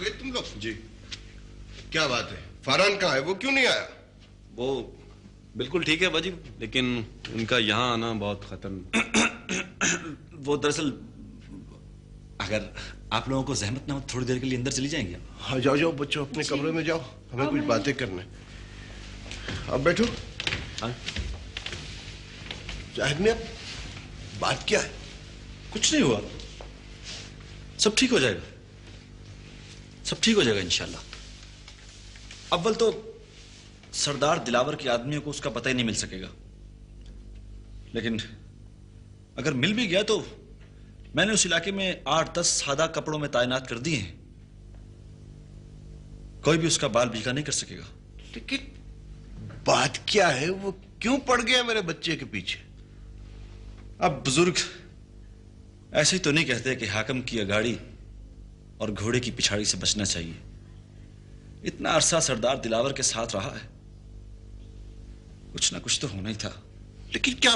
गए तुम लोग? जी। क्या बात है, फरहान कहाँ है? वो क्यों नहीं आया? वो बिल्कुल ठीक है बाजी, लेकिन उनका यहाँ आना बहुत खतरनाक। वो दरअसल, अगर आप लोगों को जहमत ना हो थोड़ी देर के लिए अंदर चली जाएंगे? हाँ जाओ जाओ बच्चों, अपने कमरे में जाओ, हमें कुछ बातें करने। अब बैठो। हाँ? जाहिद मियां, बात क्या है? कुछ नहीं हुआ, सब ठीक हो जाएगा, सब ठीक हो जाएगा इंशाल्लाह। अव्वल तो सरदार दिलावर के आदमियों को उसका पता ही नहीं मिल सकेगा, लेकिन अगर मिल भी गया तो मैंने उस इलाके में 8-10 सादा कपड़ों में तैनात कर दिए हैं, कोई भी उसका बाल बीका नहीं कर सकेगा। लेकिन बात क्या है, वो क्यों पड़ गया मेरे बच्चे के पीछे? अब बुजुर्ग ऐसे ही तो नहीं कहते कि हाकम की अगाड़ी और घोड़े की पिछाड़ी से बचना चाहिए। इतना अरसा सरदार दिलावर के साथ रहा है, कुछ ना कुछ तो होना ही था। लेकिन क्या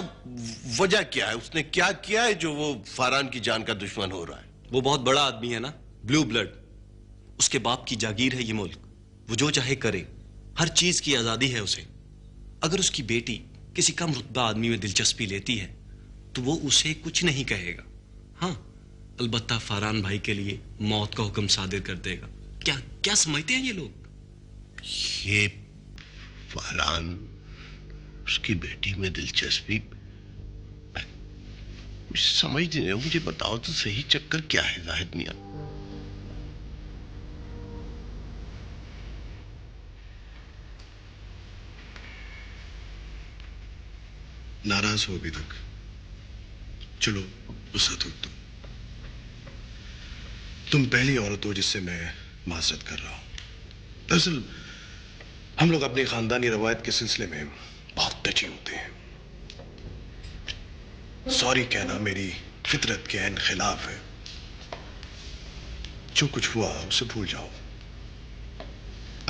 वजह क्या है? उसने क्या किया है जो वो फरहान की जान का दुश्मन हो रहा है? वो बहुत बड़ा आदमी है ना, ब्लू ब्लड, उसके बाप की जागीर है ये मुल्क, वो जो चाहे करे, हर चीज की आजादी है उसे। अगर उसकी बेटी किसी कम रुतबा आदमी में दिलचस्पी लेती है तो वो उसे कुछ नहीं कहेगा। हाँ, अलबत्ता फरहान भाई के लिए मौत का हुक्म सादिर कर देगा। क्या क्या समझते हैं ये लोग? ये फरहान, उसकी बेटी में दिलचस्पी, समझ नहीं रहे। मुझे बताओ तो सही, चक्कर क्या है जाहिद मियां? नाराज हो अभी तक? चलो गुस्सा थूक दो। तुम पहली औरत हो जिससे मैं माजरत कर रहा हूं। दरअसल हम लोग अपनी खानदानी रवायत के सिलसिले में बहुत टची होते हैं। सॉरी कहना मेरी फितरत के ऐन खिलाफ है। जो कुछ हुआ उसे भूल जाओ।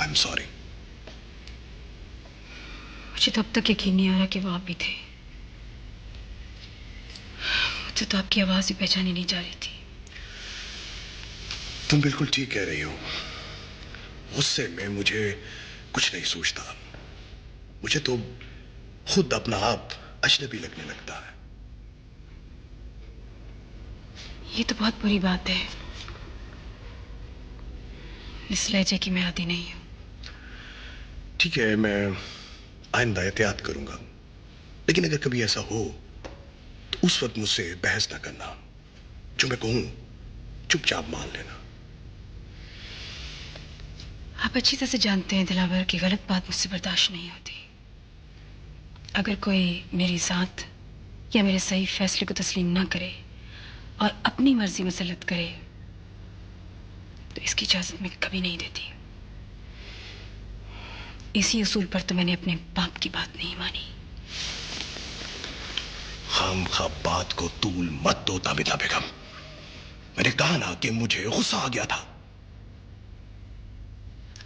I am sorry. मुझे तो अब तक यकीन नहीं आ रहा कि वो आप भी थे। मुझे तो आपकी आवाज भी पहचानी नहीं जा रही थी। तुम बिल्कुल ठीक कह रही हो। गुस्से में मुझे कुछ नहीं सूझता। मुझे तो खुद अपना आप अजनबी लगने लगता है। ये तो बहुत बुरी बात है। इस लहजे की मैं आदी नहीं हूं। ठीक है, मैं आइंदा एहतियात करूंगा, लेकिन अगर कभी ऐसा हो तो उस वक्त मुझसे बहस ना करना। जो मैं कहूं चुपचाप मान लेना। आप अच्छी तरह से जानते हैं दिलावर की गलत बात मुझसे बर्दाश्त नहीं होती। अगर कोई मेरी जात या मेरे सही फैसले को तस्लीम ना करे और अपनी मर्जी मुसल्लत करे तो इसकी इजाजत मैं कभी नहीं देती। इसी उसूल पर तो मैंने अपने बाप की बात नहीं मानी। खामखा बात को तूल मत दो ताबिदा बेगम। मैंने कहा ना कि मुझे गुस्सा आ गया था।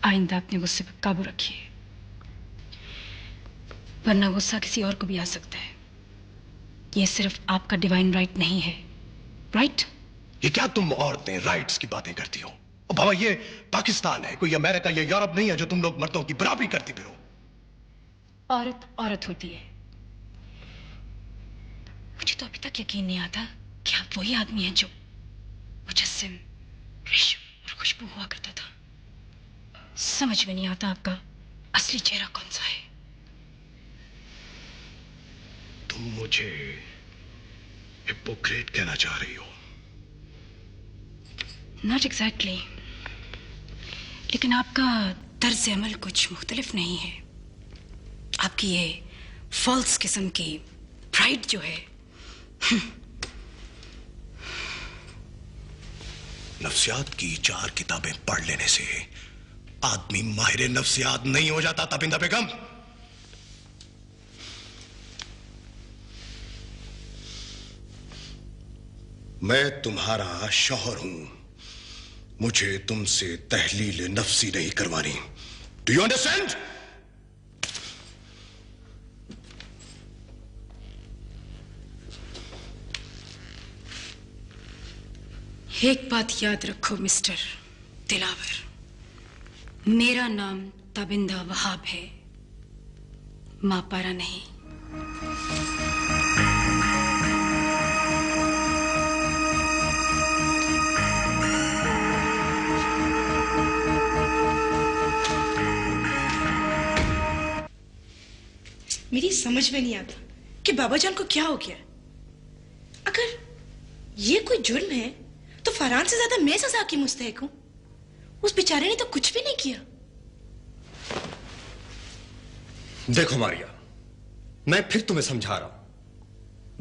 आइंदा अपने गुस्से पर काबू रखिए, वरना गुस्सा किसी और को भी आ सकता है। यह सिर्फ आपका डिवाइन राइट नहीं है। राइट? ये क्या तुम औरतें राइट्स की बातें करती हो? और बाबा, ये पाकिस्तान है, कोई अमेरिका या यूरोप नहीं है जो तुम लोग मर्दों की बराबरी करती फिरो। औरत औरत होती है। मुझे तो अभी तक यकीन नहीं आता कि आप वही आदमी हैं जो मुजस्सिम, रेशम और खुशबू हुआ करता था। समझ में नहीं आता आपका असली चेहरा कौन सा है। तुम मुझे हिपोक्रेट कहना चाह रही हो? नॉट एग्जैक्टली, लेकिन आपका तर्ज अमल कुछ मुख्तलिफ नहीं है। आपकी ये फॉल्स किस्म की प्राइड जो है। नफ्सियात की 4 किताबें पढ़ लेने से आदमी माहिर नफ्सियात नहीं हो जाता ताबिंदा बेगम। मैं तुम्हारा शौहर हूं, मुझे तुमसे तहलील नफ्सी नहीं करवानी। Do you understand? एक बात याद रखो मिस्टर दिलावर, मेरा नाम ताबिंदा वहाब है, मापारा नहीं। मेरी समझ में नहीं आता कि बाबा जान को क्या हो गया। अगर ये कोई जुर्म है तो फरहान से ज्यादा मैं सजा की मुस्तहक हूं। उस बेचारे ने तो कुछ भी नहीं किया। देखो मारिया, मैं फिर तुम्हें समझा रहा हूं,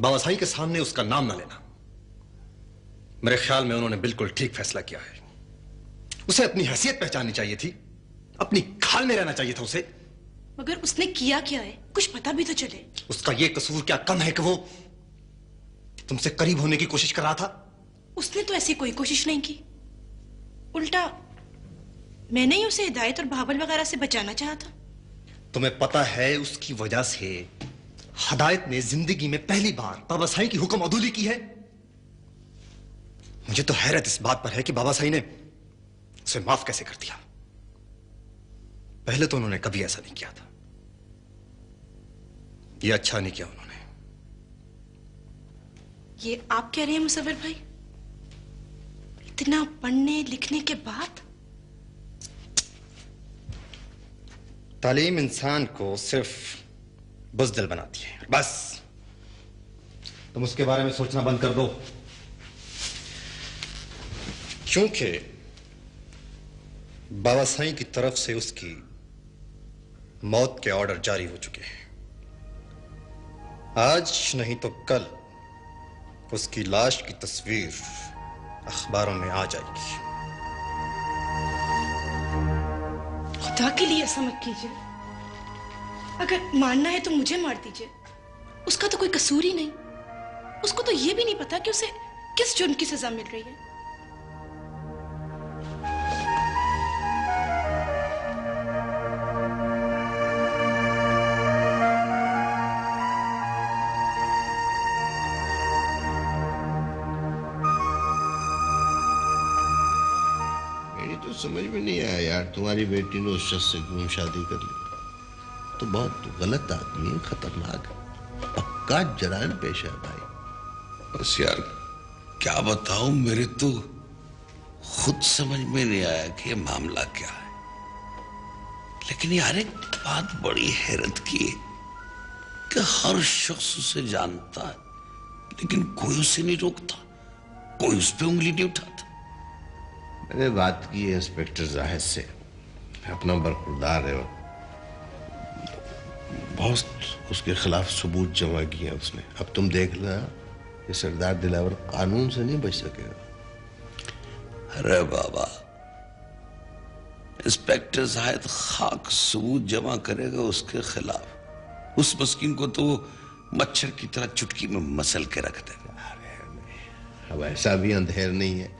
बाबा साईं के सामने उसका नाम ना लेना। मेरे ख्याल में उन्होंने बिल्कुल ठीक फैसला किया है। उसे अपनी हैसियत पहचाननी चाहिए थी, अपनी खाल में रहना चाहिए था उसे। मगर उसने किया क्या है, कुछ पता भी तो चले। उसका ये कसूर क्या कम है कि वो तुमसे करीब होने की कोशिश कर रहा था? उसने तो ऐसी कोई कोशिश नहीं की। उल्टा मैंने ही उसे हिदायत और भावल वगैरह से बचाना चाहा था। तुम्हें पता है उसकी वजह से हिदायत ने जिंदगी में पहली बार बाबा साईं की हुक्म अदूली की है। मुझे तो हैरत इस बात पर है कि बाबा साईं ने उसे माफ कैसे कर दिया। पहले तो उन्होंने कभी ऐसा नहीं किया था। ये अच्छा नहीं किया उन्होंने। ये आप कह रहे हैं मुसव्विर भाई? इतना पढ़ने लिखने के बाद? तालीम इंसान को सिर्फ बुज़दिल बनाती है। बस तुम उसके बारे में सोचना बंद कर दो, क्योंकि बाबा साईं की तरफ से उसकी मौत के ऑर्डर जारी हो चुके हैं। आज नहीं तो कल उसकी लाश की तस्वीर अखबारों में आ जाएगी। खुदा के लिए ऐसा मत कीजिए। अगर मारना है तो मुझे मार दीजिए। उसका तो कोई कसूर ही नहीं। उसको तो ये भी नहीं पता कि उसे किस जुर्म की सजा मिल रही है। समझ में नहीं आया यार, तुम्हारी बेटी ने उस शख्स से क्यों शादी कर ली। तो बहुत गलत आदमी है, खतरनाक है, पक्का जराइम पेशा है भाई। बस यार क्या बताऊं, मेरे तो खुद समझ में नहीं आया कि ये मामला क्या है। लेकिन यार एक बात बड़ी हैरत की है कि हर शख्स उसे जानता है, लेकिन कोई उसे नहीं रोकता, कोई उस पर उंगली नहीं उठाता। मैंने बात की है इंस्पेक्टर जाहिद से, अपना बरखुरदार है, बहुत उसके खिलाफ सबूत जमा किए उसने। अब तुम देख लेना कि सरदार दिलावर कानून से नहीं बच सकेगा। अरे बाबा, इंस्पेक्टर जाहिद खाक सबूत जमा करेगा उसके खिलाफ, उस मस्किन को तो मच्छर की तरह चुटकी में मसल के रख देगा। अब ऐसा भी अंधेर नहीं है।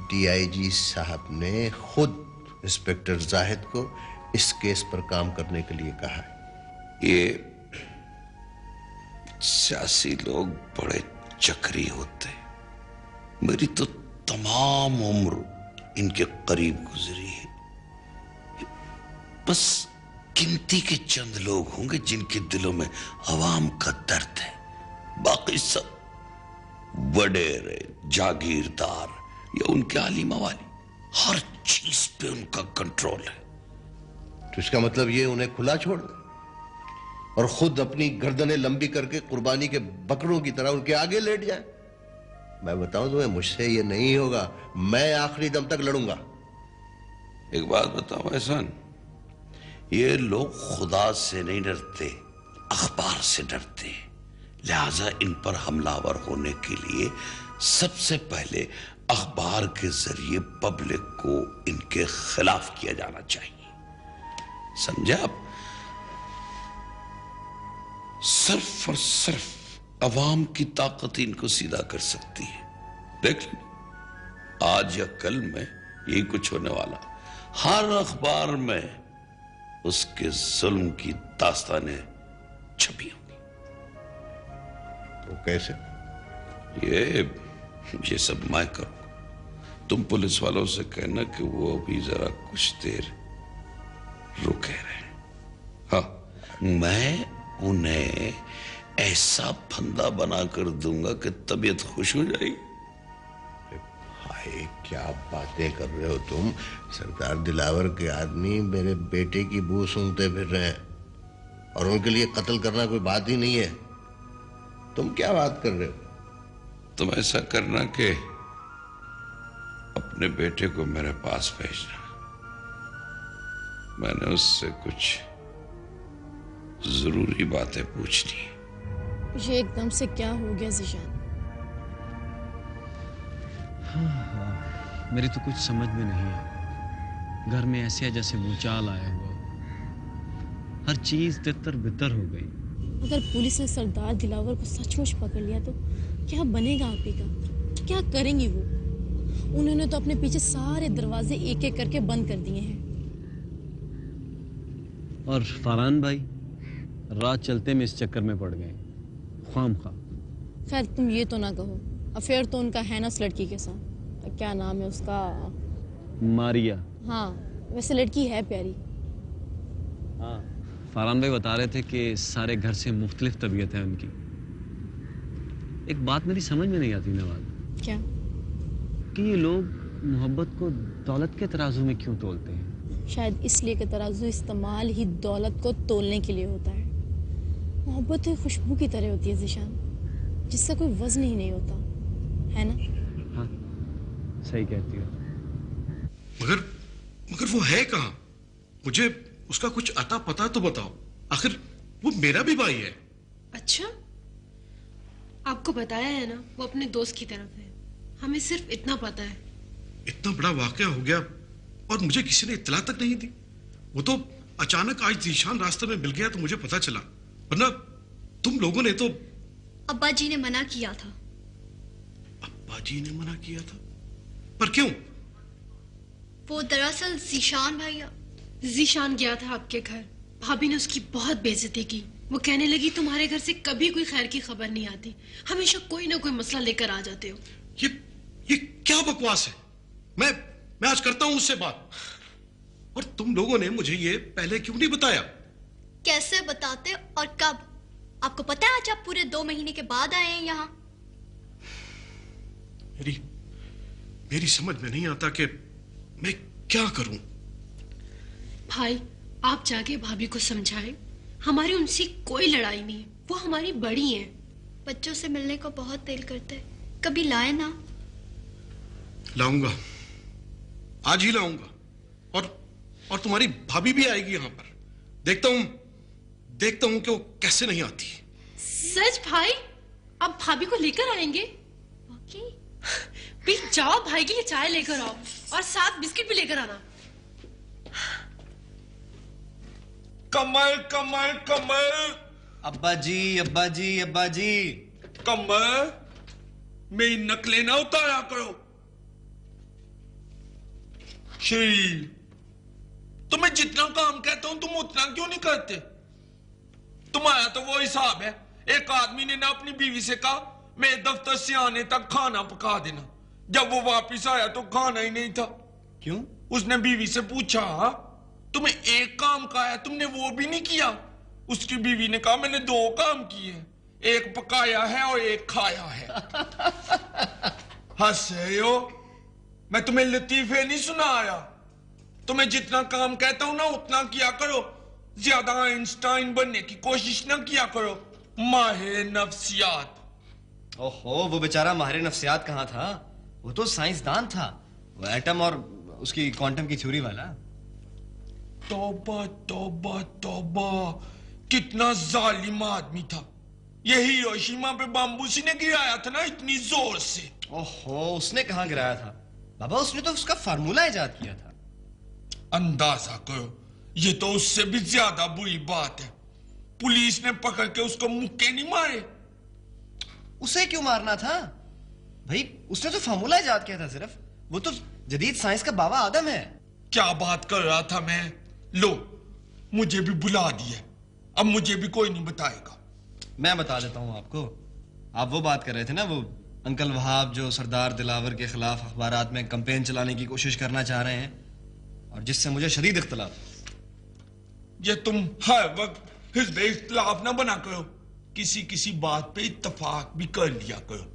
डीआईजी साहब ने खुद इंस्पेक्टर जाहिद को इस केस पर काम करने के लिए कहा है। ये सियासी लोग बड़े चक्री होते हैं। मेरी तो तमाम उम्र इनके करीब गुजरी है। बस गिनती के चंद लोग होंगे जिनके दिलों में अवाम का दर्द है। बाकी सब वडेरे, जागीरदार या उनके आली मवाली, हर चीज पे उनका कंट्रोल है। तो इसका मतलब ये उन्हें खुला छोड़ दे और खुद अपनी गर्दनें लंबी करके कुर्बानी के बकरों की तरह उनके आगे लेट जाए। मैं बताऊं तुम्हें, मुझसे ये नहीं होगा। मैं आखिरी दम तक लड़ूंगा। एक बात बताऊं एहसान, ये लोग खुदा से नहीं डरते, अखबार से डरते हैं। लिहाजा इन पर हमलावर होने के लिए सबसे पहले अखबार के जरिए पब्लिक को इनके खिलाफ किया जाना चाहिए। समझे आप? सिर्फ और सिर्फ अवाम की ताकत इनको सीधा कर सकती है। देख लें आज या कल में यही कुछ होने वाला। हर अखबार में उसके जुल्म की दास्तानें छपी होंगी। वो कैसे? ये सब मैं करूंगा। तुम पुलिस वालों से कहना कि वो अभी जरा कुछ देर रुके रहे। हाँ, मैं उन्हें ऐसा फंदा बनाकर दूंगा कि तबीयत खुश हो जाएगी। भाई क्या बातें कर रहे हो तुम? सरदार दिलावर के आदमी मेरे बेटे की बू सूंघते फिर रहे हैं और उनके लिए कत्ल करना कोई बात ही नहीं है। तुम क्या बात कर रहे हो? तुम ऐसा करना कि अपने बेटे को मेरे पास भेजना। मैंने उससे कुछ जरूरी बातें पूछनी है। ये एकदम से क्या हो गया ज़ीशान? मेरी तो कुछ समझ में नहीं है। घर में ऐसे है जैसे भूचाल आया हुआ हो। हर चीज तितर बितर हो गई। अगर पुलिस ने सरदार दिलावर को सचमुच पकड़ लिया तो क्या बनेगा आप ही का? क्या करेंगी वो? उन्होंने तो अपने पीछे सारे दरवाजे एक एक करके बंद कर दिए हैं। और फरहान भाई रात चलते में इस चक्कर में पड़ गए, ख्वामखा। खैर तुम ये तो ना कहो, अफेयर तो उनका है ना उस लड़की के साथ। क्या नाम है उसका? मारिया। हाँ, वैसे लड़की है प्यारी। हाँ, फरहान भाई बता रहे थे कि सारे घर से मुख्तलिफ तबीयत है उनकी। एक बात मेरी समझ में नहीं आती नवाज। क्या? कि ये लोग मोहब्बत को दौलत के तराजू में क्यों तोलते हैं? शायद इसलिए कि तराजू इस्तेमाल ही दौलत को तोलने के लिए होता है। मोहब्बत एक खुशबू की तरह होती है ज़ीशान, जिसका कोई वजन ही नहीं होता, है ना? हाँ, सही कहती हो। मगर वो है कहाँ? मुझे उसका कुछ अता पता तो बताओ। आखिर वो मेरा भी भाई है। अच्छा, आपको बताया है ना, वो अपने दोस्त की तरफ है। हमें सिर्फ इतना पता है। इतना बड़ा वाकया हो गया और मुझे किसी ने इत्तला तक नहीं दी। वो तो अचानक आज ज़ीशान रास्ते में मिल गया तो मुझे पता चला, वरना तुम लोगों ने तो। अब्बा जी ने मना किया था। अब्बा जी ने मना किया था? पर क्यों? वो दरअसल ज़ीशान गया था आपके घर। भाभी ने उसकी बहुत बेइज्जती की। वो कहने लगी तुम्हारे घर से कभी कोई खैर की खबर नहीं आती, हमेशा कोई ना कोई मसला लेकर आ जाते हो। ये क्या बकवास है? मैं आज करता हूं उससे बात। और तुम लोगों ने मुझे ये पहले क्यों नहीं बताया? कैसे बताते और कब? आपको पता है आज आप पूरे 2 महीने के बाद आए हैं यहाँ। मेरी समझ में नहीं आता कि मैं क्या करूं। भाई आप जाके भाभी को समझाएं, हमारी उनसे कोई लड़ाई नहीं है, वो हमारी बड़ी हैं। बच्चों से मिलने को बहुत दिल करते, कभी लाए ना। लाऊंगा, आज ही लाऊंगा। और तुम्हारी भाभी भी आएगी यहां पर। देखता हूं कि वो कैसे नहीं आती। सच भाई? आप भाभी को लेकर आएंगे? प्लीज जाओ, भाई के लिए चाय लेकर आओ और साथ बिस्किट भी लेकर आना। कमल कमल कमल। अब्बा जी अब्बा जी अब्बा जी। कमल, मेरी नकलें ना उतारा करो। शरीर, तुम्हें जितना काम कहता हूं तुम उतना क्यों नहीं करते? तुम्हारा तो वो हिसाब है, एक आदमी ने ना अपनी बीवी से कहा मैं दफ्तर से आने तक खाना पका देना, जब वो वापस आया तो खाना ही नहीं था। क्यों? उसने बीवी से पूछा तुम्हें एक काम कहा है, तुमने वो भी नहीं किया। उसकी बीवी ने कहा मैंने 2 काम किए, एक पकाया है और एक खाया है। हंस रहे हो? मैं तुम्हें लतीफे नहीं सुनाया। तुम्हें जितना काम कहता हूं ना उतना किया करो, ज्यादा आइंस्टाइन बनने की कोशिश ना किया करो। माहिर नफ्सियात। ओहो, वो बेचारा माहिर नफ्सियात कहाँ था? वो तो साइंसदान था, वो एटम और उसकी क्वांटम की थ्योरी वाला। तौबा तौबा तौबा, कितना जालिम आदमी था। ये हिरोशिमा पे बम उसने गिराया था ना इतनी जोर से। ओहो, उसने कहाँ गिराया था बाबा? उसने तो उसका फार्मूला इजाद किया था। अंदाजा करो, ये तो उससे भी ज्यादा बुरी बात है। पुलिस ने पकड़ के उसको मुक्के नहीं मारे। उसे क्यों मारना था भाई? उसने तो फार्मूला इजाद किया था सिर्फ। वो तो जदीद साइंस का बाबा आदम है। क्या बात कर रहा था मैं? लो, मुझे भी बुला दिया, अब मुझे भी कोई नहीं बताएगा। मैं बता देता हूं आपको। आप वो बात कर रहे थे ना, वो अंकल वहाब जो सरदार दिलावर के खिलाफ अखबारात में कैंपेन चलाने की कोशिश करना चाह रहे हैं, और जिससे मुझे शदीद इख्तिलाफ। ये तुम हर वक्त हिज़्ब इख्तिलाफ ना बना करो, किसी किसी बात पे इत्तफाक भी कर लिया करो।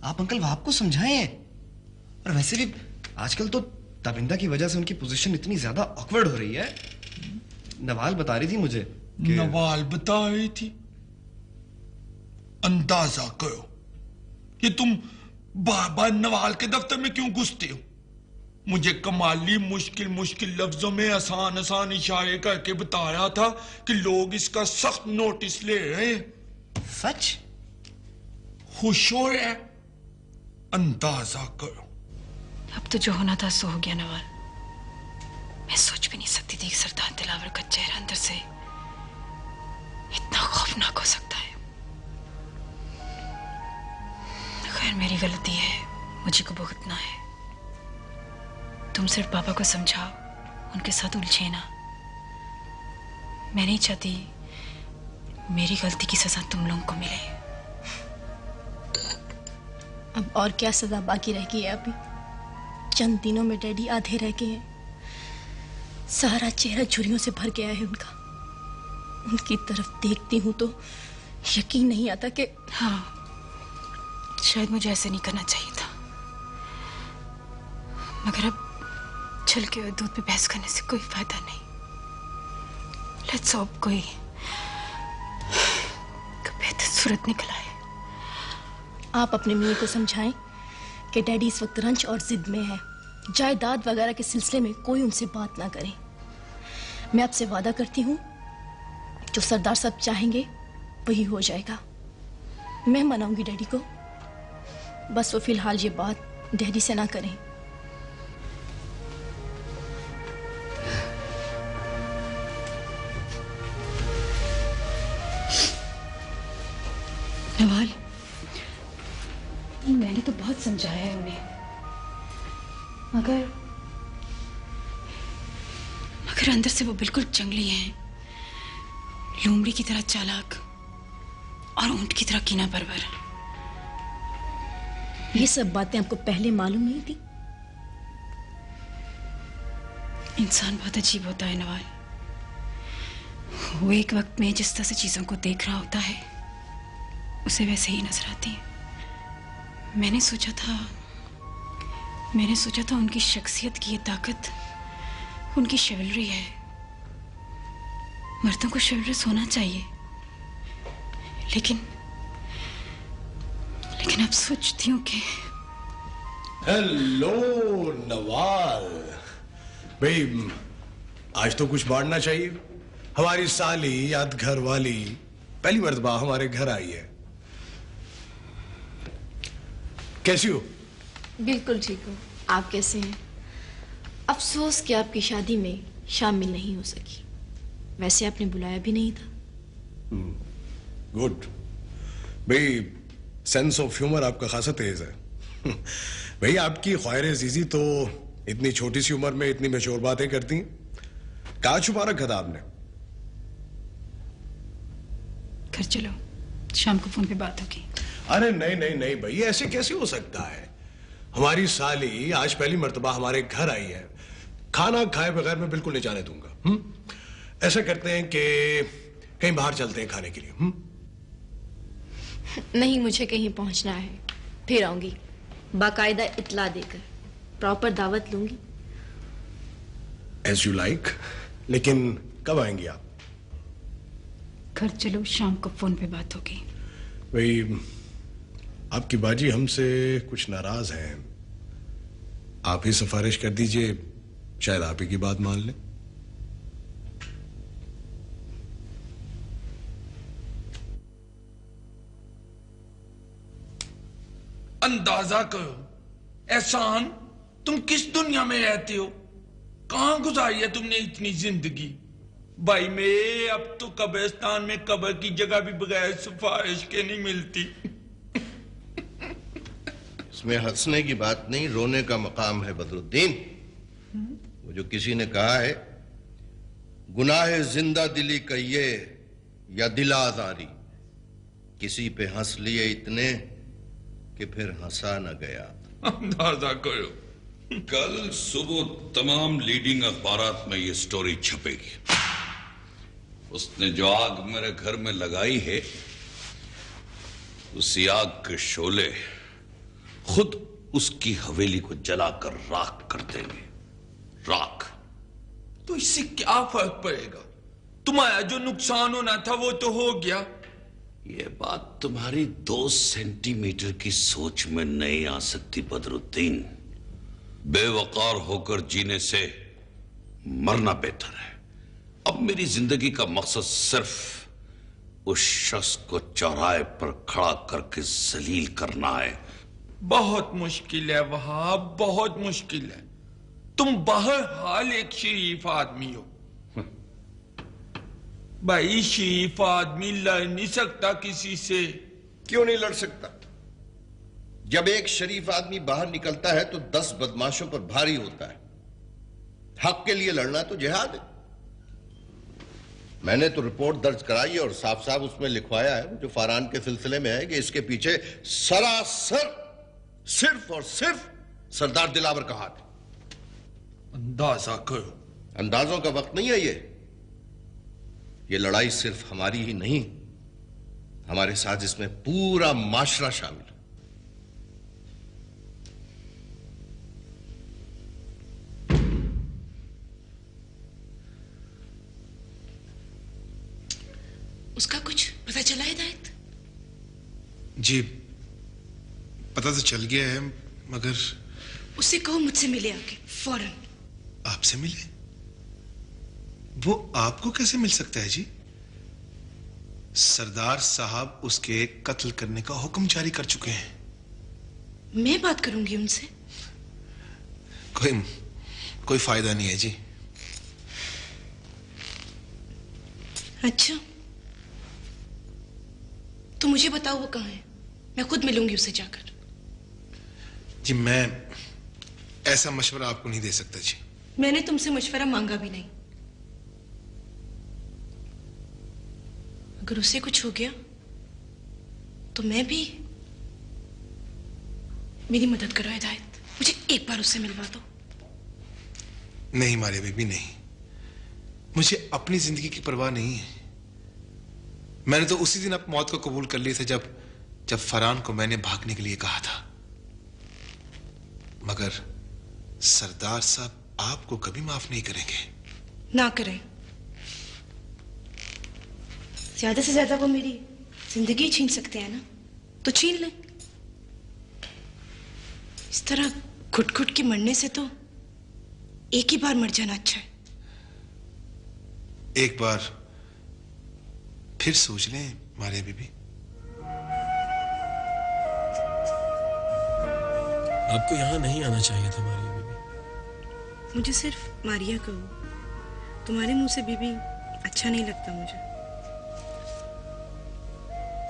आप अंकल वहाब को समझाएं। और वैसे भी आजकल तो ताबिंदा की वजह से उनकी पोजीशन इतनी ज्यादा ऑकवर्ड हो रही है। नवाल बता रही थी मुझे कि... नवाल बता रही थी? अंदाजा करो कि तुम बार बार नवाल के दफ्तर में क्यों घुसते हो। मुझे कमाली मुश्किल मुश्किल लफ्जों में आसान आसान इशारे करके बताया था कि लोग इसका सख्त नोटिस ले रहे हैं। सच? खुश हो रहे हैं? अंदाजा करो। अब तो जो होना था सो हो गया नवाल। मैं सोच भी नहीं सकती थी कि सरदार दिलावर का चेहरा अंदर से इतना खौफनाक हो सकता है। खैर मेरी गलती है, मुझे को भुगतना है। तुम सिर्फ पापा को समझाओ, उनके साथ उलझे ना। मैं नहीं चाहती मेरी गलती की सजा तुम लोगों को मिले। अब और क्या सजा बाकी रह गई है? अभी चंद दिनों में डैडी आधे रह गए हैं। सारा चेहरा झुर्रियों से भर गया है उनका। उनकी तरफ देखती हूं तो यकीन नहीं आता कि... हाँ, शायद मुझे ऐसे नहीं करना चाहिए था, मगर अब छलके हुए दूध पे बहस करने से कोई फायदा नहीं। लेट्स होप कोई बेहतर सूरत निकल आए। आप अपने मियां को समझाएं कि डैडी इस वक्त रंज और जिद में है। जायदाद वगैरह के सिलसिले में कोई उनसे बात ना करे। मैं आपसे वादा करती हूँ, जो सरदार साहब चाहेंगे वही हो जाएगा। मैं मनाऊंगी डैडी को, बस वो फिलहाल ये बात डैडी से ना करें। नवाल, मैंने तो बहुत समझाया है उन्हें, मगर अंदर से वो बिल्कुल जंगली हैं, लोमड़ी की तरह चालाक और ऊंट की तरह कीना परवर। ये सब बातें आपको पहले मालूम नहीं थी? इंसान बहुत अजीब होता है नवाल। वो एक वक्त में जिस तरह से चीजों को देख रहा होता है, उसे वैसे ही नजर आती है। मैंने सोचा था उनकी शख्सियत की ये ताकत उनकी शिवलरी है। मर्दों को शिवलरस होना चाहिए, लेकिन अब सोचती हूँ कि... हेलो नवाल भाई, आज तो कुछ बांटना चाहिए। हमारी साली याद घर वाली पहली मर्तबा हमारे घर आई है। कैसी हो? बिल्कुल ठीक हूँ। आप कैसे हैं? अफसोस कि आपकी शादी में शामिल नहीं हो सकी। वैसे आपने बुलाया भी नहीं था। गुड भाई, सेंस ऑफ ह्यूमर आपका खासा तेज है। भाई आपकी ख्वाहिर अजीजी तो इतनी छोटी सी उम्र में इतनी मशहूर बातें करती हैं। कहाँ छुपा रखा था आपने? घर चलो, शाम को फोन पे बात होगी। अरे नहीं नहीं नहीं भाई, ऐसे कैसे हो सकता है? हमारी साली आज पहली मर्तबा हमारे घर आई है। खाना खाए बगैर मैं बिल्कुल नहीं जाने दूंगा। ऐसा करते हैं कि कहीं बाहर चलते हैं खाने के लिए। नहीं, मुझे कहीं पहुंचना है, फिर आऊंगी बाकायदा इत्ला देकर। प्रॉपर दावत लूंगी। As you like. लेकिन कब आएंगी आप? घर चलो, शाम को फोन पे बात होगी। भाई आपकी बाजी हमसे कुछ नाराज हैं। आप ही सिफारिश कर दीजिए, शायद आप ही की बात मान लें। अंदाजा करो एहसान, तुम किस दुनिया में रहते हो? कहां गुजारी है तुमने इतनी जिंदगी? भाई मेरे अब तो कब्रिस्तान में कब्र की जगह भी बगैर सिफारिश के नहीं मिलती। इसमें हंसने की बात नहीं, रोने का मकाम है बदरुद्दीन। वो जो किसी ने कहा है, गुनाह जिंदा दिली कहिए या दिल आजारी, किसी पे हंस लिए इतने कि फिर हंसा न गया। अंदाजा करो। कल सुबह तमाम लीडिंग अखबारात में ये स्टोरी छपेगी। उसने जो आग मेरे घर में लगाई है, उसी आग के शोले खुद उसकी हवेली को जलाकर राख कर देंगे। राख। तो इससे क्या फर्क पड़ेगा? तुम्हारा जो नुकसान होना था वो तो हो गया। ये बात तुम्हारी 2 सेंटीमीटर की सोच में नहीं आ सकती बदरुद्दीन। बेवकार होकर जीने से मरना बेहतर है। अब मेरी जिंदगी का मकसद सिर्फ उस शख्स को चौराहे पर खड़ा करके जलील करना है। बहुत मुश्किल है वहाब, बहुत मुश्किल है। तुम बहरहाल एक शरीफ आदमी हो भाई। शरीफ आदमी लड़ नहीं सकता किसी से। क्यों नहीं लड़ सकता? जब एक शरीफ आदमी बाहर निकलता है तो 10 बदमाशों पर भारी होता है। हक के लिए लड़ना तो जिहाद है। मैंने तो रिपोर्ट दर्ज कराई और साफ साफ उसमें लिखवाया है, जो फरहान के सिलसिले में है, कि इसके पीछे सरासर सिर्फ और सिर्फ सरदार दिलावर का हाथ है। अंदाजा करो। अंदाजों का वक्त नहीं है ये लड़ाई सिर्फ हमारी ही नहीं, हमारे साथ इसमें पूरा माशरा शामिल है। उसका कुछ पता चला हिदायत? जी पता तो चल गया है, मगर उससे कहो मुझसे मिले आके फौरन। आपसे मिले? वो आपको कैसे मिल सकता है जी? सरदार साहब उसके कत्ल करने का हुक्म जारी कर चुके हैं। मैं बात करूंगी उनसे। कोई फायदा नहीं है जी। अच्छा तो मुझे बताओ वो कहाँ है, मैं खुद मिलूंगी उससे जाकर। जी मैं ऐसा मशवरा आपको नहीं दे सकता जी। मैंने तुमसे मशवरा मांगा भी नहीं। अगर उसे कुछ हो गया तो मैं भी। मेरी मदद करो हिदायत, मुझे एक बार उससे मिलवा दो। नहीं मारिया बीबी नहीं, मुझे अपनी जिंदगी की परवाह नहीं है। मैंने तो उसी दिन मौत को कबूल कर लिया था जब फरहान को मैंने भागने के लिए कहा था। मगर सरदार साहब आपको कभी माफ नहीं करेंगे। ना करें। ज्यादा से ज्यादा वो मेरी जिंदगी छीन सकते हैं ना, तो छीन लें। इस तरह घुट घुट के मरने से तो एक ही बार मर जाना अच्छा है। एक बार फिर सोच लें मारिया बीबी। आपको यहां नहीं आना चाहिए था मारिया बीबी। मुझे सिर्फ मारिया कहो, तुम्हारे मुंह से बीबी अच्छा नहीं लगता मुझे।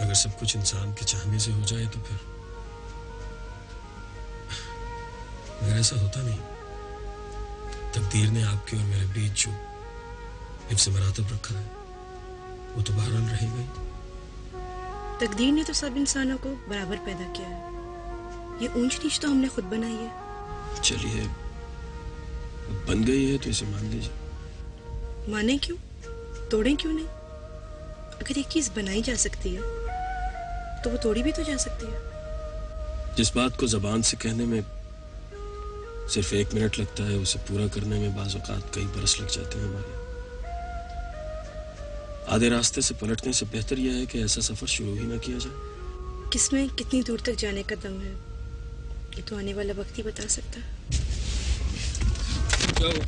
अगर सब कुछ इंसान के चाहने से हो जाए तो फिर, मगर ऐसा होता नहीं। तकदीर ने आपके और मेरे बीच जो हिफ्ज़ मरातब रखा है वो तो बहरहाल रहेगा ही। तकदीर ने तो सब इंसानों को बराबर पैदा किया है। ये ऊंच नीच तो हमने खुद बनाई है। चलिए बन गई है तो इसे मान लीजिए। माने क्यों, तोड़ें क्यों नहीं? अगर एक चीज बनाई जा सकती है तो वो तोड़ी भी तो जा सकती है। जिस बात को जबान से कहने में सिर्फ 1 मिनट लगता है, उसे पूरा करने में बाज़ औक़ात कई बरस लग जाते हैं हमारे। आधे रास्ते से पलटने से बेहतर यह है कि ऐसा सफर शुरू ही ना किया जाए। किसमें कितनी दूर तक जाने का दम है ये तो आने वाला वक्त ही बता सकता है।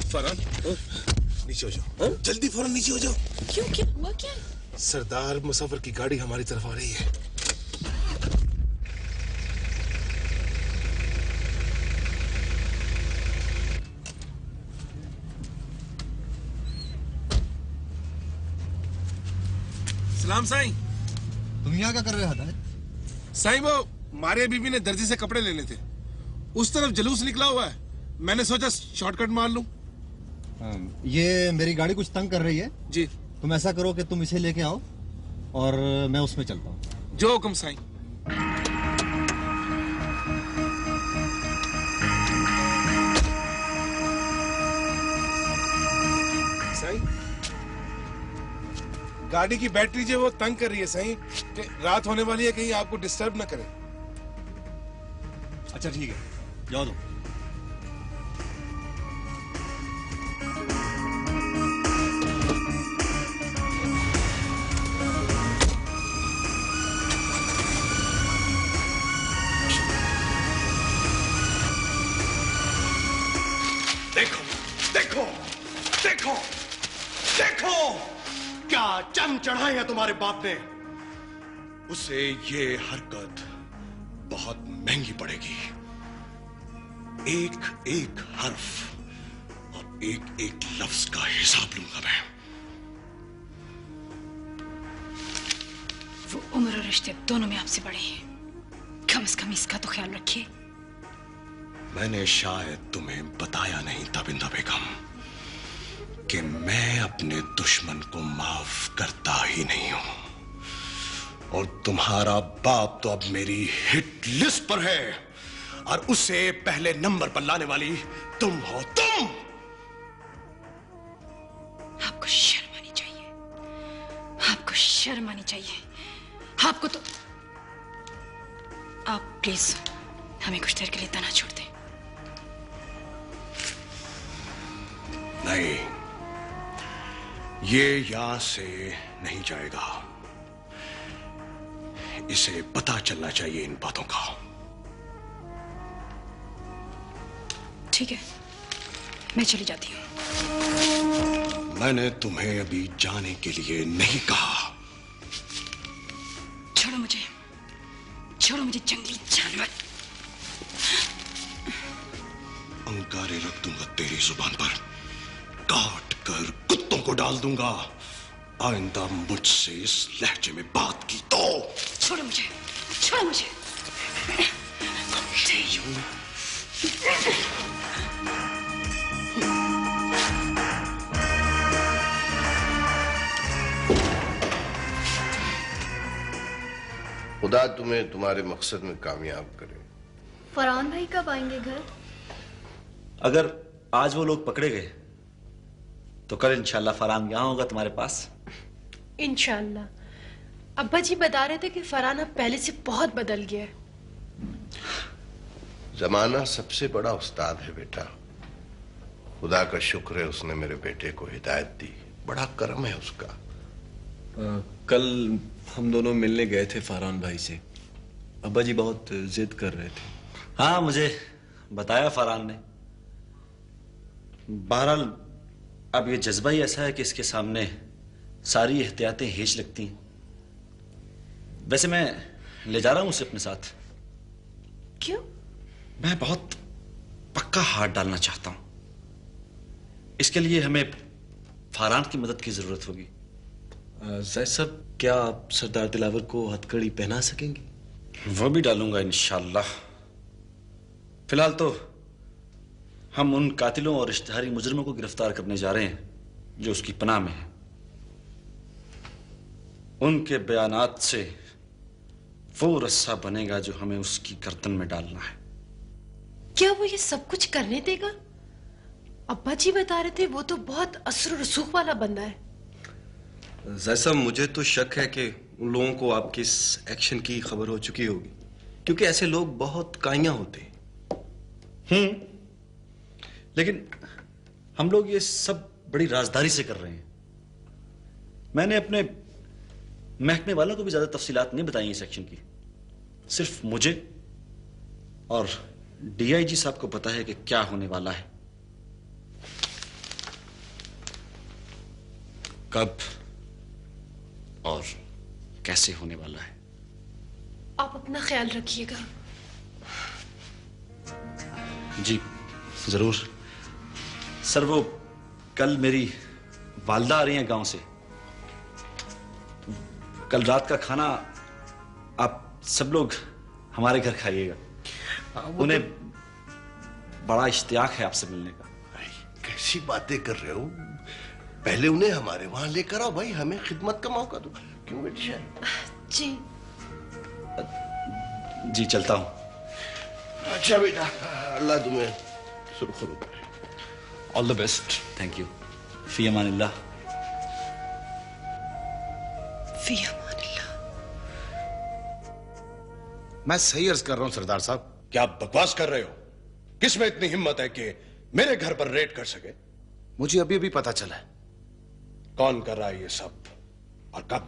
फरहान नीचे हो जाओ, जल्दी फौरन नीचे हो जाओ। क्यों, क्या हुआ? क्या? सरदार मुसाफिर की गाड़ी हमारी तरफ आ रही है। सलाम साईं। तुम यहाँ क्या कर रहे हो हिदायत? साईं वो मारिया बीबी ने दर्जी से कपड़े लेने थे, उस तरफ जलूस निकला हुआ है, मैंने सोचा शॉर्टकट मार लूं। ये मेरी गाड़ी कुछ तंग कर रही है जी। तुम ऐसा करो कि तुम इसे लेके आओ और मैं उसमें चलता हूँ। जो हुक्म साईं। गाड़ी की बैटरी जो वो तंग कर रही है सही कि रात होने वाली है, कहीं आपको डिस्टर्ब ना करे। अच्छा ठीक है, जाओ तुम। देखो देखो देखो देखो क्या चम चढ़ाए हैं तुम्हारे बाप ने। उसे ये हरकत बहुत महंगी पड़ेगी। एक एक हर्फ और एक एक लफ्ज का हिसाब लूंगा मैं। वो उम्र और रिश्ते दोनों में आपसे बड़े हैं, कम से कम इसका तो ख्याल रखिए। मैंने शायद तुम्हें बताया नहीं ताबिंदा बेगम कि मैं अपने दुश्मन को माफ करता ही नहीं हूं। और तुम्हारा बाप तो अब मेरी हिट लिस्ट पर है और उसे पहले नंबर पर लाने वाली तुम हो। तुम आपको शर्म आनी चाहिए, आपको शर्म आनी चाहिए। आपको तो आप प्लीज हमें कुछ देर के लिए तना छोड़ दें। नहीं, ये यहां से नहीं जाएगा। इसे पता चलना चाहिए इन बातों का। ठीक है, मैं चली जाती हूं। मैंने तुम्हें अभी जाने के लिए नहीं कहा। छोड़ो मुझे, छोड़ो मुझे जंगली जानवर। अंगारे रख दूंगा तेरी जुबान पर, काट कर कुत्तों को डाल दूंगा। आइंदा मुझसे इस लहजे में बात की तो छोड़ो मुझे, छोड़ो मुझे। खुदा तुम्हें तुम्हारे मकसद में कामयाब करे। फरहान भाई कब आएंगे घर? अगर आज वो लोग पकड़े गए तो कल इंशाल्लाह फरहान यहां होगा तुम्हारे पास। इंशाल्लाह। अब्बा जी बता रहे थे कि फरहान अब पहले से बहुत बदल गया है। जमाना सबसे बड़ा उस्ताद है बेटा। खुदा का शुक्र है उसने मेरे बेटे को हिदायत दी, बड़ा करम है उसका। कल हम दोनों मिलने गए थे फरहान भाई से। अब्बा जी बहुत जिद कर रहे थे। हाँ, मुझे बताया फरहान ने। बहरहाल अब ये जज्बा ही ऐसा है कि इसके सामने सारी एहतियातें हेज लगती हैं। वैसे मैं ले जा रहा हूं उसे अपने साथ। क्यों? मैं बहुत पक्का हाथ डालना चाहता हूं। इसके लिए हमें फरहान की मदद की जरूरत होगी। जैद साहब, क्या आप सरदार दिलावर को हथकड़ी पहना सकेंगे? वो भी डालूंगा इंशाल्लाह। फिलहाल तो हम उन कातिलों और इश्तिहारी मुजरिमों को गिरफ्तार करने जा रहे हैं जो उसकी पनाह में है। उनके बयानात से वो रस्सा बनेगा जो हमें उसकी गर्दन में डालना है। क्या वो ये सब कुछ करने देगा? अब्बा जी बता रहे थे वो तो बहुत असर रसूख वाला बंदा है। जैद साहब, मुझे तो शक है कि उन लोगों को आपके इस एक्शन की खबर हो चुकी होगी, क्योंकि ऐसे लोग बहुत काइयां होते हैं। लेकिन हम लोग ये सब बड़ी राजदारी से कर रहे हैं। मैंने अपने महकमे वालों को भी ज्यादा तफसीलात नहीं बताई इस एक्शन की। सिर्फ मुझे और डीआईजी साहब को पता है कि क्या होने वाला है, कब और कैसे होने वाला है। आप अपना ख्याल रखिएगा। जी जरूर सर। वो कल मेरी वालदा आ रही हैं गांव से। कल रात का खाना आप सब लोग हमारे घर खाइएगा। उन्हें बड़ा इश्तियाक है आपसे मिलने का। कैसी बातें कर रहे हो? पहले उन्हें हमारे वहां लेकर आओ भाई, हमें खिदमत का मौका दो। क्यों बेटी? जी जी चलता हूं। अच्छा बेटा, अल्लाह तुम्हें सुरखुरू करे। All the best. Thank you. फी अमानिल्लाह। फी अमानिल्लाह। मैं सही अर्ज कर रहा हूं सरदार साहब। क्या आप बकवास कर रहे हो? किस में इतनी हिम्मत है कि मेरे घर पर रेड कर सके? मुझे अभी अभी पता चला है। कौन कर रहा है ये सब और कब?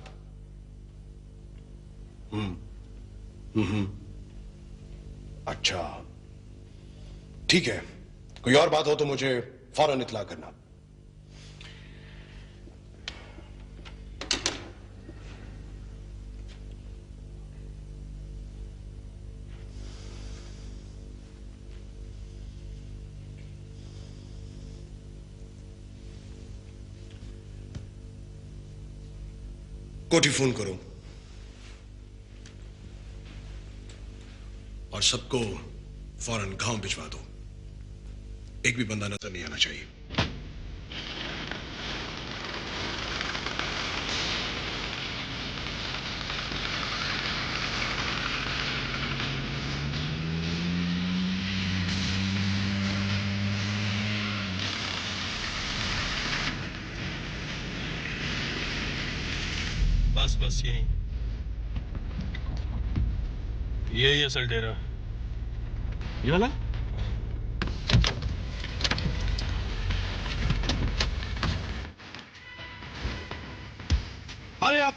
अच्छा ठीक है, कोई और बात हो तो मुझे फौरन इत्तला करना। कोठी फोन करो और सबको फौरन गांव भिजवा दो। एक भी बंदा नजर नहीं आना चाहिए। बस यही असल डेरा। ये वाला?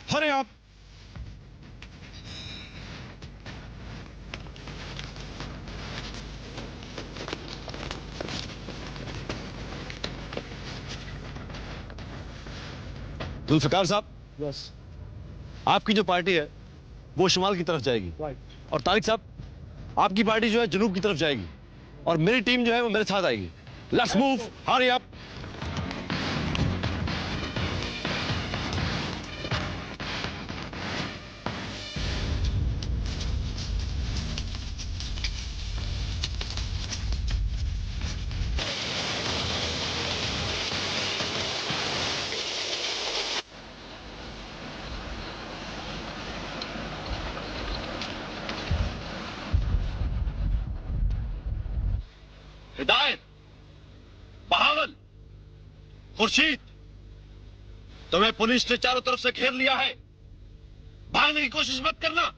हरे आप जुल्फिकार साहब, बस आपकी जो पार्टी है वो शुमाल की तरफ जाएगी और तारिक साहब आपकी पार्टी जो है जनूब की तरफ जाएगी और मेरी टीम जो है वो मेरे साथ आएगी। Let's move, hurry up. हिदायत, बहावल, खुर्शीद, तुम्हें पुलिस ने चारों तरफ से घेर लिया है। भागने की कोशिश मत करना।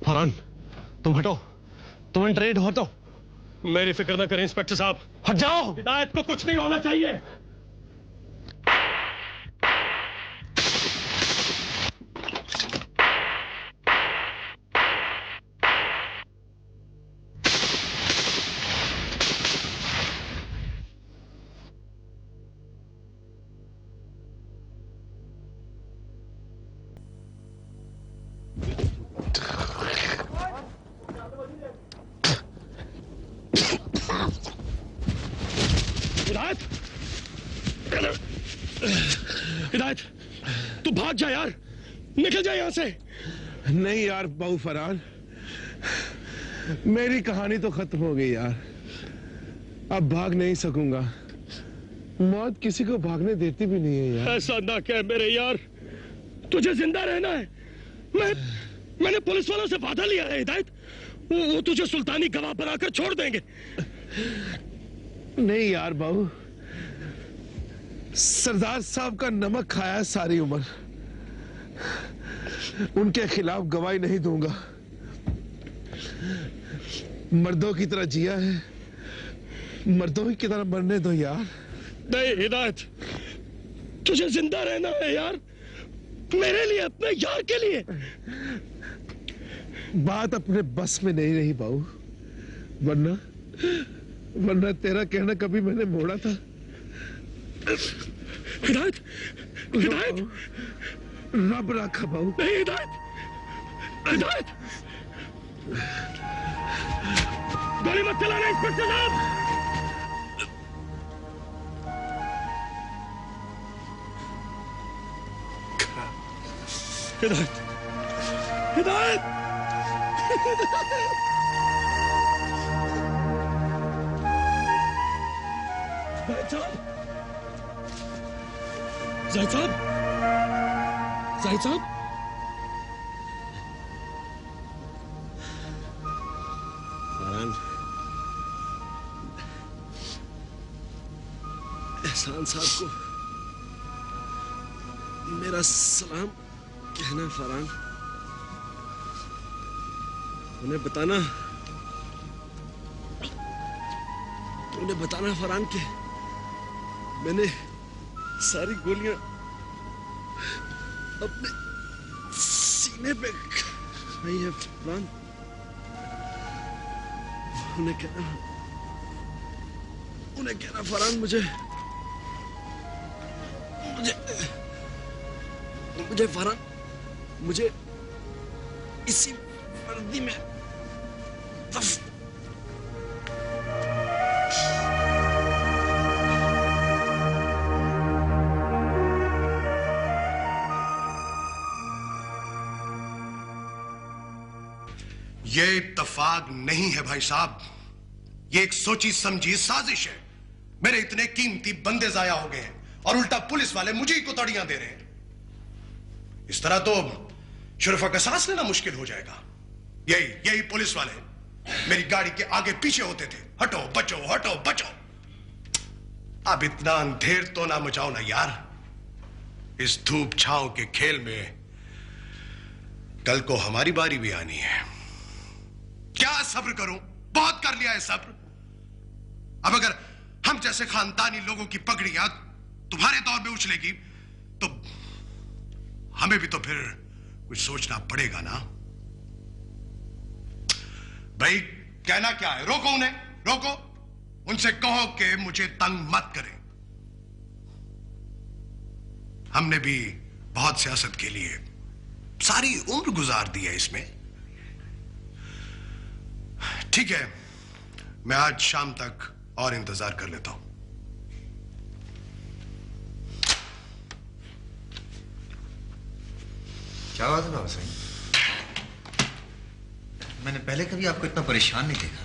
फरहान, तुम हटो, तुम ट्रेड हटो। मेरी फिक्र ना करें इंस्पेक्टर साहब। हट जाओ। हिदायत को कुछ नहीं होना चाहिए। हिदायत, तू भाग जा यार, निकल जा यहां से। नहीं यार बाबू फरहान, मेरी कहानी तो खत्म हो गई यार, अब भाग नहीं सकूंगा। मौत किसी को भागने देती भी नहीं है यार। ऐसा ना कह मेरे यार, तुझे जिंदा रहना है। मैंने पुलिस वालों से वादा लिया है हिदायत, वो तुझे सुल्तानी गवाह बनाकर छोड़ देंगे। नहीं यार बाबू, सरदार साहब का नमक खाया सारी उम्र, उनके खिलाफ गवाही नहीं दूंगा। मर्दों की तरह जिया है, मर्दों की तरह मरने दो यार। नहीं हिदायत, तुझे जिंदा रहना है यार, मेरे लिए, अपने यार के लिए। बात अपने बस में नहीं रही बाबू, वरना तेरा कहना कभी मैंने मोड़ा था। हिदायत, हिदायत, रब रखा बाबू। नहीं हिदायत, हिदायत, गोली मत चलाना इंस्पेक्टर साहब। हिदायत, हिदायत, जाहिद साहब, जाहिद साहब, जाहिद साहब, फरहान, एहसान साहब को मेरा सलाम कहना फरहान, उन्हें बताना फरहान कि मैंने सारी गोलियां अपने सीने पे खाई है फरहान। उन्हें कहना फरहान, मुझे फरहान, मुझे इसी वर्दी में ये इत्तेफाक नहीं है भाई साहब, ये एक सोची समझी साजिश है। मेरे इतने कीमती बंदे जाया हो गए हैं और उल्टा पुलिस वाले मुझे ही कुतड़ियां दे रहे हैं। इस तरह तो शुरफा का सांस लेना मुश्किल हो जाएगा। यही पुलिस वाले मेरी गाड़ी के आगे पीछे होते थे, हटो बचो, हटो बचो। अब इतना अंधेर तो ना मचाओ ना यार। इस धूप छांव के खेल में कल को हमारी बारी भी आनी है। क्या सब्र करूं, बहुत कर लिया है सब्र। अब अगर हम जैसे खानदानी लोगों की पगड़ियां तुम्हारे दौर में उछलेगी तो हमें भी तो फिर कुछ सोचना पड़ेगा ना। भाई कहना क्या है, रोको उन्हें, रोको। उनसे कहो कि मुझे तंग मत करें। हमने भी बहुत सियासत के लिए सारी उम्र गुजार दी है इसमें। ठीक है, मैं आज शाम तक और इंतजार कर लेता हूं। क्या बात है बाबा साहब, मैंने पहले कभी आपको इतना परेशान नहीं देखा।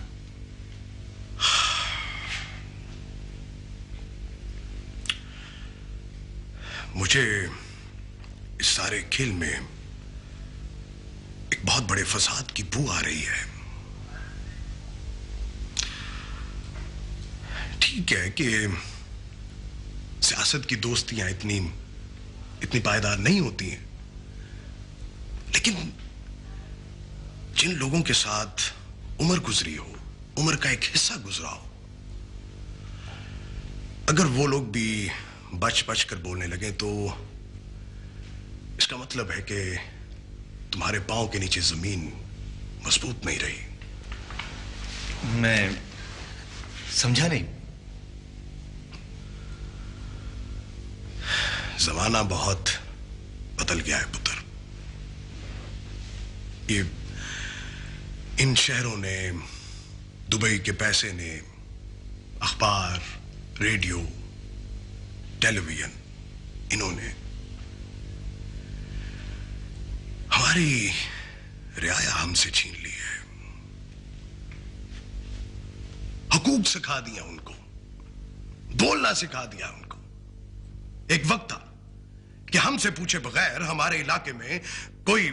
मुझे इस सारे खेल में एक बहुत बड़े फसाद की बू आ रही है। ठीक है कि सियासत की दोस्तियां इतनी पायदार नहीं होती हैं, लेकिन जिन लोगों के साथ उम्र गुजरी हो, उम्र का एक हिस्सा गुजरा हो, अगर वो लोग भी बच बच कर बोलने लगे तो इसका मतलब है कि तुम्हारे पांव के नीचे जमीन मजबूत नहीं रही। मैं समझा नहीं। जमाना बहुत बदल गया है पुत्र। ये इन शहरों ने, दुबई के पैसे ने, अखबार, रेडियो, टेलीविजन, इन्होंने हमारी रियाया हमसे छीन ली है, हुकूक सिखा दिया उनको, बोलना सिखा दिया उनको। एक वक्त था कि हमसे पूछे बगैर हमारे इलाके में कोई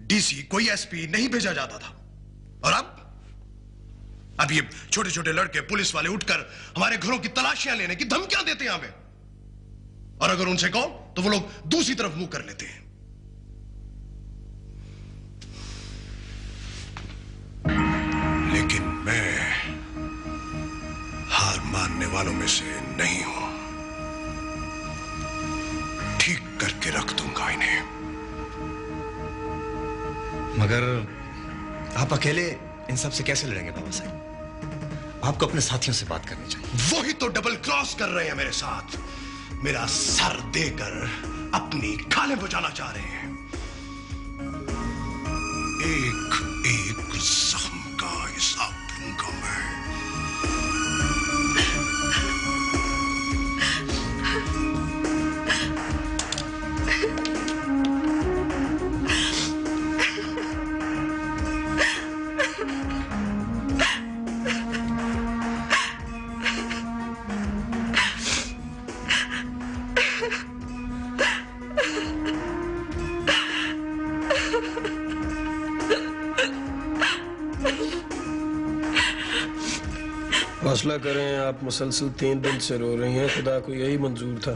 डीसी, कोई एसपी नहीं भेजा जाता था। और अब ये छोटे छोटे लड़के, पुलिस वाले उठकर हमारे घरों की तलाशियां लेने की धमकियां देते हैं हमें। और अगर उनसे कहो तो वो लोग दूसरी तरफ मुंह कर लेते हैं। लेकिन मैं हार मानने वालों में से नहीं हूं। ठीक करके रख दूंगा इन्हें। मगर आप अकेले इन सब से कैसे लड़ेंगे बाबा साहब? आपको अपने साथियों से बात करनी चाहिए। वही तो डबल क्रॉस कर रहे हैं मेरे साथ। मेरा सर देकर अपनी खालें बुझाना चाह रहे हैं। एक एक जख्म का हिसाब दूंगा मैं। हौसला करें, आप मुसलसल 3 दिन से रो रही हैं। खुदा को यही मंजूर था।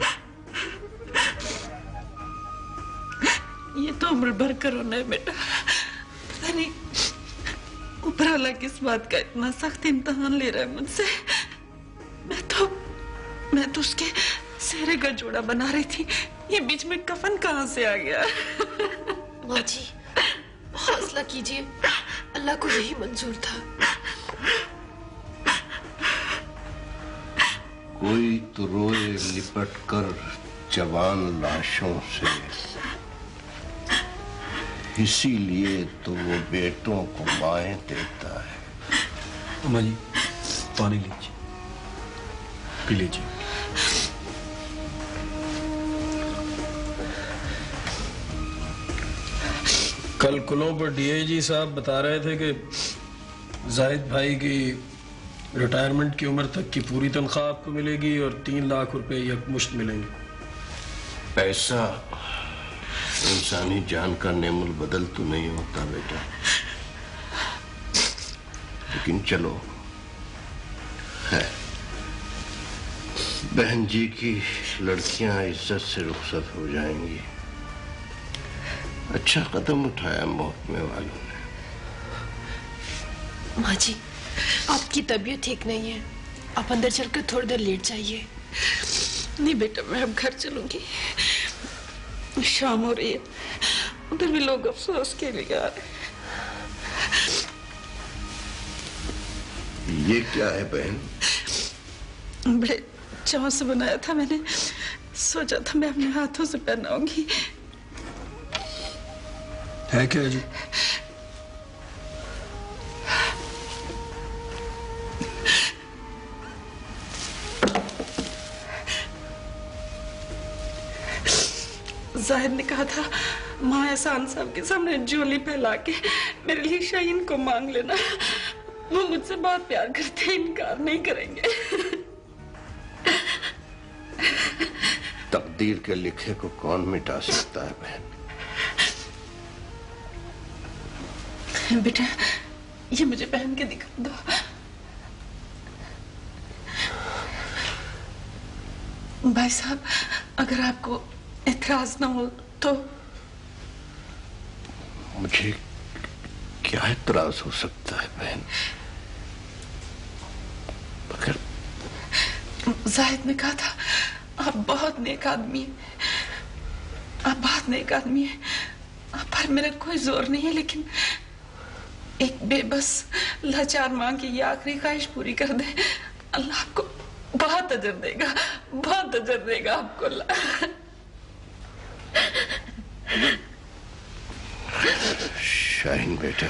ये तो उम्र भर का रोना है बेटा। पता नहीं ऊपर वाला किस बात का इतना सख्त इम्तिहान ले रहा है मुझसे। मैं तो उसके सेहरे का जोड़ा बना रही थी। ये बीच में कफन कहाँ से आ गया? माँ जी, हौसला कीजिए, अल्लाह को यही मंजूर था। कोई तो रोए लिपट कर जवान लाशों से, इसीलिए तो वो बेटों को माएं देता है। अम्मा जी, पानी लीजिए, पी लीजिए। कल कुलों पर डीआईजी साहब बता रहे थे कि जाहिद भाई की रिटायरमेंट की उम्र तक की पूरी तनख्वाह आपको मिलेगी और 3 लाख रुपए यकमुश्त मिलेंगे। पैसा इंसानी जान का नेमुल बदल तो नहीं होता बेटा, लेकिन चलो है। बहन जी की लड़कियां इज्जत से रुखसत हो जाएंगी। अच्छा कदम उठाया महकमे वालों ने। माँ जी, आपकी तबीयत ठीक नहीं है, आप अंदर चलकर थोड़ी देर लेट जाइए। नहीं बेटा, मैं अब घर चलूंगी। शाम हो रही है, उधर भी लोग अफसोस के लिए आ रहे हैं। ये क्या है बहन? बड़े चाव से बनाया था मैंने, सोचा था मैं अपने हाथों से पहनाऊंगी। है क्या जी? जाहिद ने कहा था माँ एहसान साहब के सामने झोली फैला के मेरे लिए शाहीन को मांग लेना। वो मुझसे बहुत प्यार करते हैं, इनकार नहीं करेंगे। तकदीर के लिखे को कौन मिटा सकता है बहन? बेटा, ये मुझे पहन के दिखा दो। भाई साहब, अगर आपको एतराज ना हो तो। मुझे क्या एतराज हो सकता है बहन? मगर जाहिद ने कहा था आप बहुत नेक आदमी हैं, आप बहुत नेक आदमी हैं, आप पर मेरा कोई जोर नहीं है, लेकिन एक बेबस लाचार मां की ये आखिरी ख्वाहिश पूरी कर दे, अल्लाह आपको बहुत अजर देगा, बहुत अजर देगा आपको अल्लाह। शाहीन बेटा,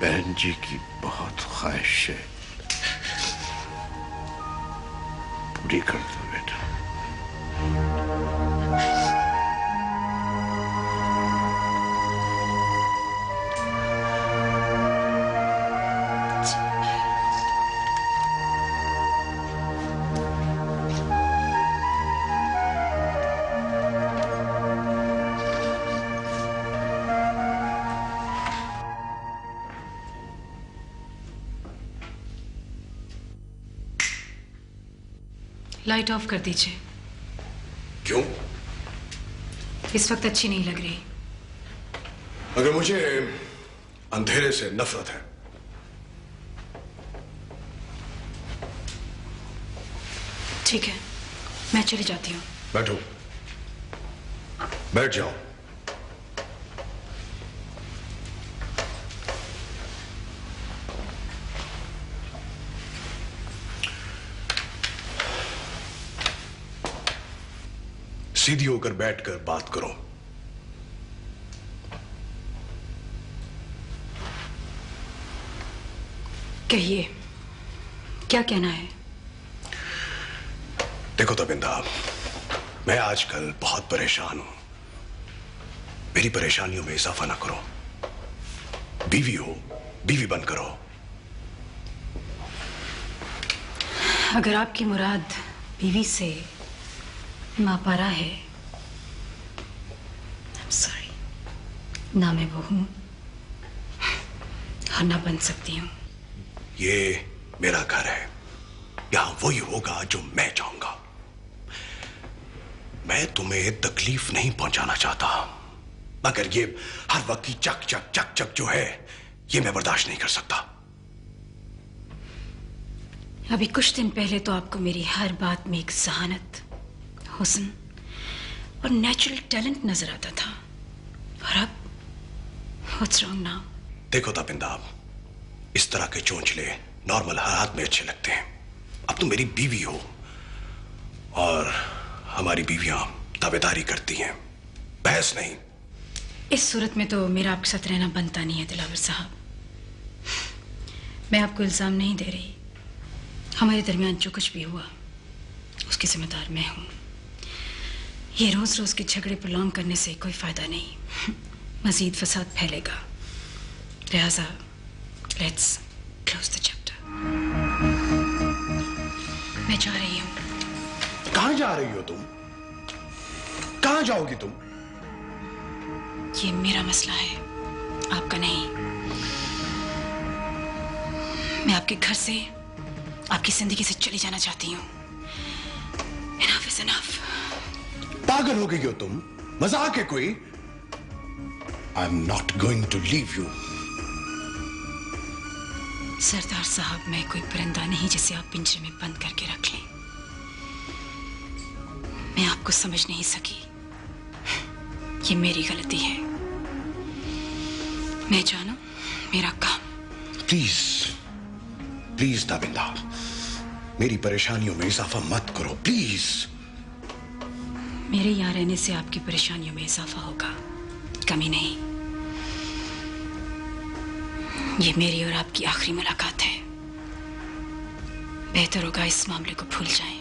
बहन जी की बहुत ख्वाहिश है, पूरी कर दो बेटा। लाइट ऑफ कर दीजिए। क्यों? इस वक्त अच्छी नहीं लग रही। अगर मुझे अंधेरे से नफरत है ठीक है, मैं चली जाती हूँ। बैठो, बैठ जाओ। सीधी होकर बैठकर बात करो। कहिए, क्या कहना है? देखो तबिंदा, मैं आजकल बहुत परेशान हूं। मेरी परेशानियों में इजाफा ना करो। बीवी हो, बीवी बंद करो। अगर आपकी मुराद बीवी से मापारा है, I'm sorry, ना मैं वो हूं और ना बन सकती हूं। ये मेरा घर है, यहां वही होगा जो मैं चाहूंगा। मैं तुम्हें तकलीफ नहीं पहुंचाना चाहता, मगर ये हर वक्त की चक चक चक चक जो है, ये मैं बर्दाश्त नहीं कर सकता। अभी कुछ दिन पहले तो आपको मेरी हर बात में एक जहानत, हुस्न और नेचुरल टैलेंट नजर आता था, और अब व्हाट्स रॉन्ग नाउ? देखो तबिंदा, इस तरह के चोंचले नॉर्मल हालात में अच्छे लगते हैं। अब तुम मेरी बीवी हो और हमारी बीवियां दावेदारी करती हैं, बहस नहीं। इस सूरत में तो मेरा आपके साथ रहना बनता नहीं है दिलावर साहब। मैं आपको इल्जाम नहीं दे रही, हमारे दरमियान जो कुछ भी हुआ उसकी जिम्मेदार मैं हूं। ये रोज रोज के झगड़े प्रोलॉन्ग करने से कोई फायदा नहीं, मजीद फसाद फैलेगा। लिहाजा लेट्स क्लोज द चैप्टर। मैं जा रही हूं। कहां जा रही हो तुम? कहां जाओगी तुम? ये मेरा मसला है, आपका नहीं। मैं आपके घर से, आपकी जिंदगी से चली जाना चाहती हूं। Enough is enough. पागल हो गई हो तुम? मजाक है कोई? I am not going to leave you. सरदार साहब, मैं कोई परिंदा नहीं जिसे आप पिंजरे में बंद करके रख लें। मैं आपको समझ नहीं सकी, ये मेरी गलती है। मैं जानू मेरा काम। प्लीज प्लीज दाविंदा, मेरी परेशानियों में इजाफा मत करो प्लीज। मेरे यहाँ रहने से आपकी परेशानियों में इजाफा होगा, कमी नहीं। ये मेरी और आपकी आखिरी मुलाकात है। बेहतर होगा इस मामले को भूल जाएं।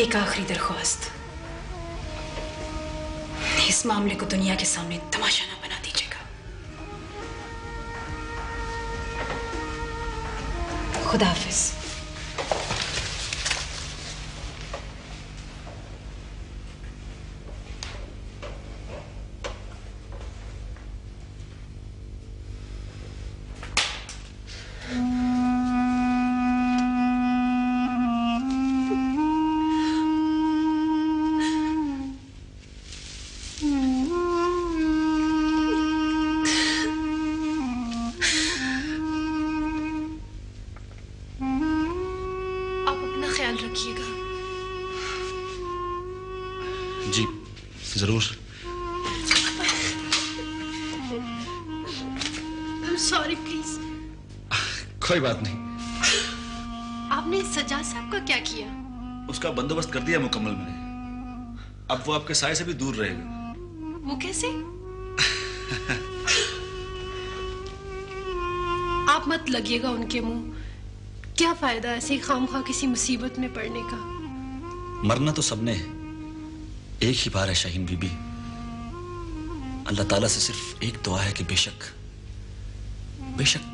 एक आखिरी दरख्वास्त, इस मामले को दुनिया के सामने तमाशा ना बना दीजिएगा। खुदा हाफिज। जी जरूर। Sorry please. कोई बात नहीं। आपने सज्जाद साहब का क्या किया? उसका बंदोबस्त कर दिया मुकम्मल मैंने। अब वो आपके साए से भी दूर रहेगा। वो कैसे? आप मत लगिएगा उनके मुंह। क्या फायदा ऐसे खामखा किसी मुसीबत में पड़ने का। मरना तो सबने है, एक ही बार है शाहीन बीबी। अल्लाह ताला से सिर्फ एक दुआ है कि बेशक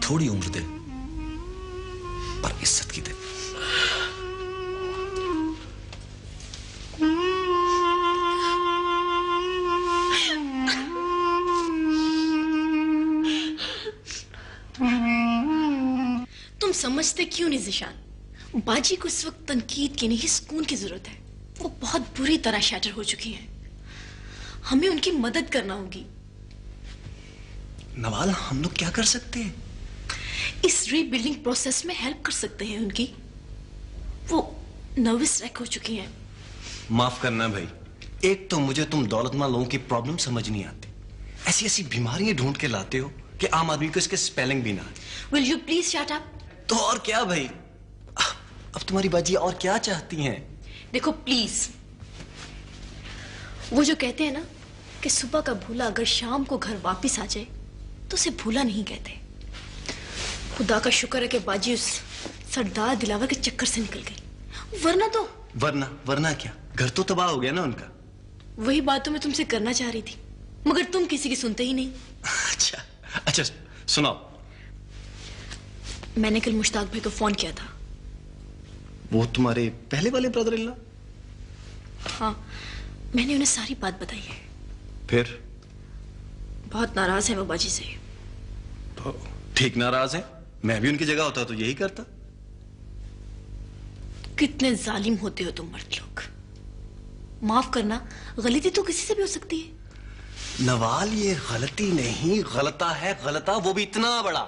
थोड़ी उम्र दे, पर इज्जत की दे। समझते क्यों नहीं जिशान? बाजी को इस वक्त तनकीद की नहीं, सुकून की जरूरत है। वो बहुत बुरी तरह शैटर हो चुकी हैं। हमें उनकी मदद करना होगी। नवाल, हम लोग क्या कर सकते हैं? इस रीबिल्डिंग प्रोसेस में हेल्प कर सकते हैं उनकी। वो नर्वस रैक हो चुकी हैं। माफ करना भाई, एक तो मुझे तुम दौलतमंद लोगों की प्रॉब्लम समझ नहीं आती, ऐसी ऐसी बीमारियां ढूंढ के लाते हो कि आम आदमी को इसके स्पेलिंग भी ना आए। Will you please shut up? तो और क्या भाई, अब तुम्हारी बाजी और क्या चाहती हैं? देखो प्लीज, वो जो कहते हैं ना कि सुबह का भूला अगर शाम को घर वापस आ जाए तो उसे भूला नहीं कहते। खुदा का शुक्र है कि बाजी उस सरदार दिलावर के चक्कर से निकल गई, वरना क्या, घर तो तबाह हो गया ना उनका। वही बात तो मैं तुमसे करना चाह रही थी, मगर तुम किसी की सुनते ही नहीं। अच्छा सुनाओ। मैंने कल मुश्ताक भाई को फोन किया था। वो तुम्हारे पहले वाले ब्रदर इन लॉ? हाँ, मैंने उन्हें सारी बात बताई है। फिर? बहुत नाराज है वो बाजी से। तो ठीक नाराज है, मैं भी उनकी जगह होता तो यही करता। कितने जालिम होते हो तुम मर्द लोग। माफ करना, गलती तो किसी से भी हो सकती है। नवाल, ये गलती नहीं, गलता है, गलता, वो भी इतना बड़ा।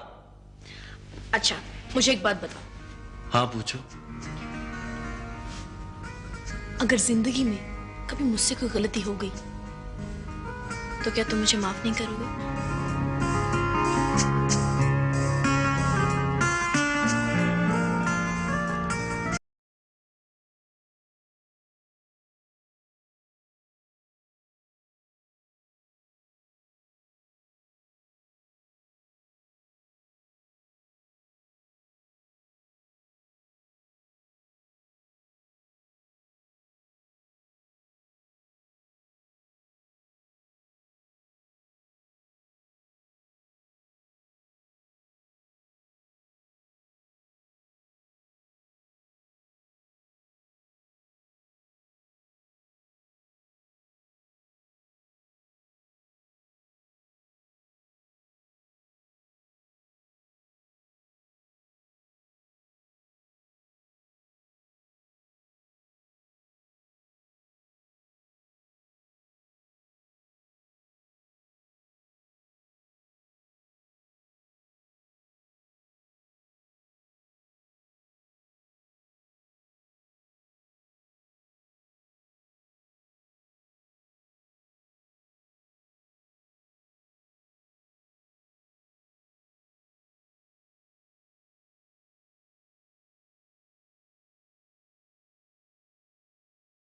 अच्छा, मुझे एक बात बताओ। हाँ पूछो। अगर जिंदगी में कभी मुझसे कोई गलती हो गई तो क्या तुम मुझे माफ नहीं करोगे?